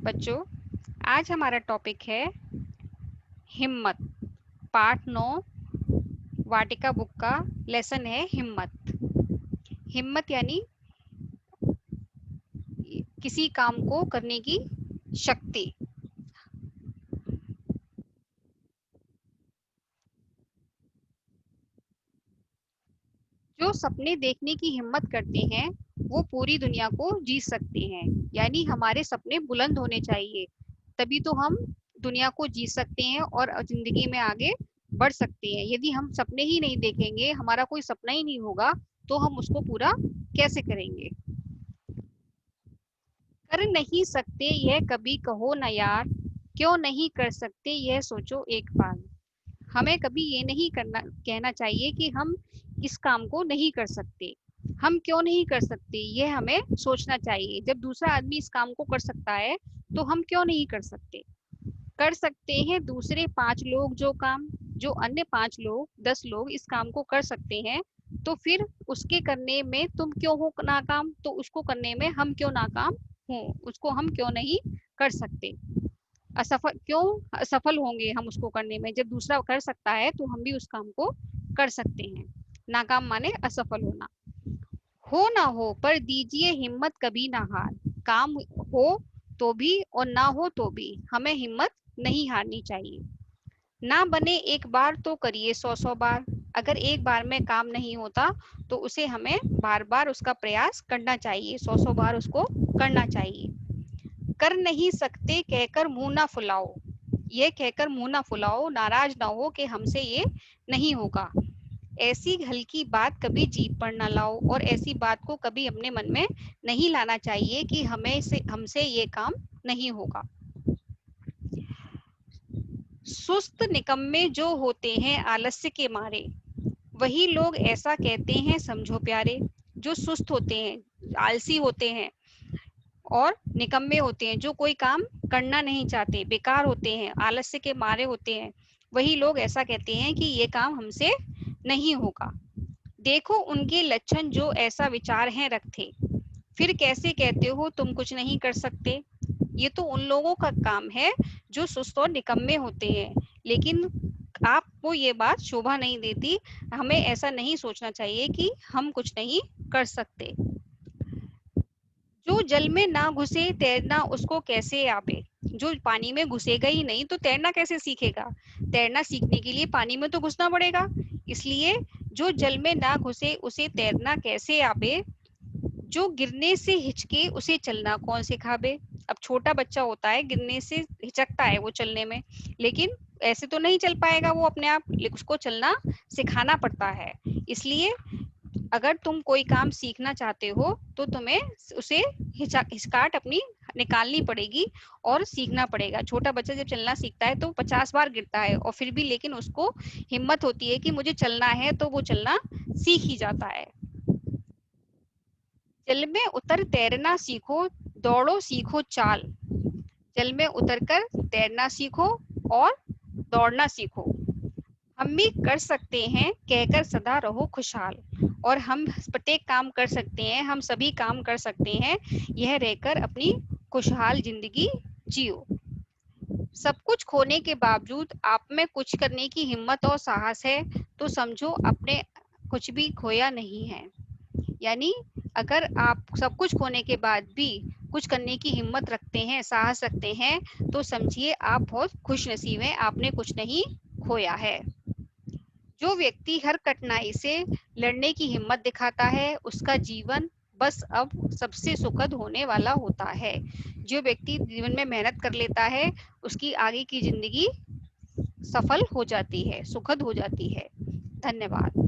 बच्चों, आज हमारा टॉपिक है हिम्मत। पार्ट 9 वाटिका बुक का लेसन है हिम्मत। हिम्मत यानी किसी काम को करने की शक्ति। जो सपने देखने की हिम्मत करते हैं वो पूरी दुनिया को जीत सकते हैं। यानी हमारे सपने बुलंद होने चाहिए, तभी तो हम दुनिया को जीत सकते हैं और जिंदगी में आगे बढ़ सकते हैं। यदि हम सपने ही नहीं देखेंगे, हमारा कोई सपना ही नहीं होगा, तो हम उसको पूरा कैसे करेंगे। कर नहीं सकते यह कभी कहो न यार, क्यों नहीं कर सकते यह सोचो एक बार। हमें कभी ये नहीं करना कहना चाहिए कि हम इस काम को नहीं कर सकते। हम क्यों नहीं कर सकते यह हमें सोचना चाहिए। जब दूसरा आदमी इस काम को कर सकता है तो हम क्यों नहीं कर सकते। कर सकते हैं दूसरे 5 लोग जो काम, जो अन्य 5 लोग 10 लोग इस काम को कर सकते हैं, तो फिर उसके करने में तुम क्यों हो नाकाम, तो उसको करने में हम क्यों नाकाम हो, उसको हम क्यों नहीं कर सकते। असफल क्यों असफल होंगे हम उसको करने में। जब दूसरा कर सकता है तो हम भी उस काम को कर सकते हैं। नाकाम माने असफल होना। हो ना हो पर दीजिए हिम्मत कभी ना हार। काम हो तो भी और ना हो तो भी हमें हिम्मत नहीं हारनी चाहिए। ना बने एक बार तो करिए 100 बार। अगर एक बार में काम नहीं होता तो उसे हमें बार बार उसका प्रयास करना चाहिए, 100 बार उसको करना चाहिए। कर नहीं सकते कहकर मुंह ना फुलाओ। ये कहकर मुंह ना फुलाओ, नाराज ना हो कि हमसे ये नहीं होगा। ऐसी हल्की बात कभी जीभ पर ना लाओ, और ऐसी बात को कभी अपने मन में नहीं लाना चाहिए कि हमसे ये काम नहीं होगा। सुस्त निकम्मे जो होते हैं आलस्य के मारे, वही लोग ऐसा कहते हैं समझो प्यारे। जो सुस्त होते हैं, आलसी होते हैं और निकम्मे होते हैं, जो कोई काम करना नहीं चाहते, बेकार होते हैं, आलस्य के मारे होते हैं, वही लोग ऐसा कहते हैं कि ये काम हमसे नहीं होगा। देखो उनके लक्षण जो ऐसा विचार हैं रखते, फिर कैसे कहते हो तुम कुछ नहीं कर सकते। ये तो उन लोगों का काम है जो सुस्त और निकम्मे होते हैं, लेकिन आपको ये बात शोभा नहीं देती। हमें ऐसा नहीं सोचना चाहिए कि हम कुछ नहीं कर सकते। जो जल में ना घुसे तैरना उसको कैसे आवे। जो पानी में घुसेगा ही नहीं तो तैरना कैसे सीखेगा। तैरना सीखने के लिए पानी में तो घुसना पड़ेगा। इसलिए जो जल में ना घुसे उसे तैरना कैसे आवे। जो गिरने से हिचके उसे चलना कौन सिखावे। अब छोटा बच्चा होता है, गिरने से हिचकता है वो चलने में, लेकिन ऐसे तो नहीं चल पाएगा वो अपने आप, उसको चलना सिखाना पड़ता है। इसलिए अगर तुम कोई काम सीखना चाहते हो तो तुम्हें उसे हिचकाहट अपनी निकालनी पड़ेगी और सीखना पड़ेगा। छोटा बच्चा जब चलना सीखता है तो 50 बार गिरता है और फिर भी लेकिन उसको हिम्मत होती है कि मुझे चलना है, तो वो चलना सीख ही जाता है। जल में उतर तैरना सीखो, दौड़ो सीखो चाल। जल में उतरकर तैरना सीखो और दौड़ना सीखो। हम भी कर सकते हैं कहकर सदा रहो खुशहाल। और हम प्रत्येक काम कर सकते हैं, हम सभी काम कर सकते हैं, यह रहकर अपनी खुशहाल जिंदगी जियो। सब कुछ खोने के बावजूद आप में कुछ करने की हिम्मत और साहस है, तो समझो आपने कुछ भी खोया नहीं है। यानी अगर आप सब कुछ खोने के बाद भी कुछ करने की हिम्मत रखते हैं, साहस रखते हैं, तो समझिए आप बहुत खुशनसीब हैं, आपने कुछ नहीं खोया है। जो व्यक्ति हर कठिनाई से लड़ने की हिम्मत दिखाता है उसका जीवन बस अब सबसे सुखद होने वाला होता है। जो व्यक्ति जीवन में मेहनत कर लेता है उसकी आगे की जिंदगी सफल हो जाती है, सुखद हो जाती है। धन्यवाद।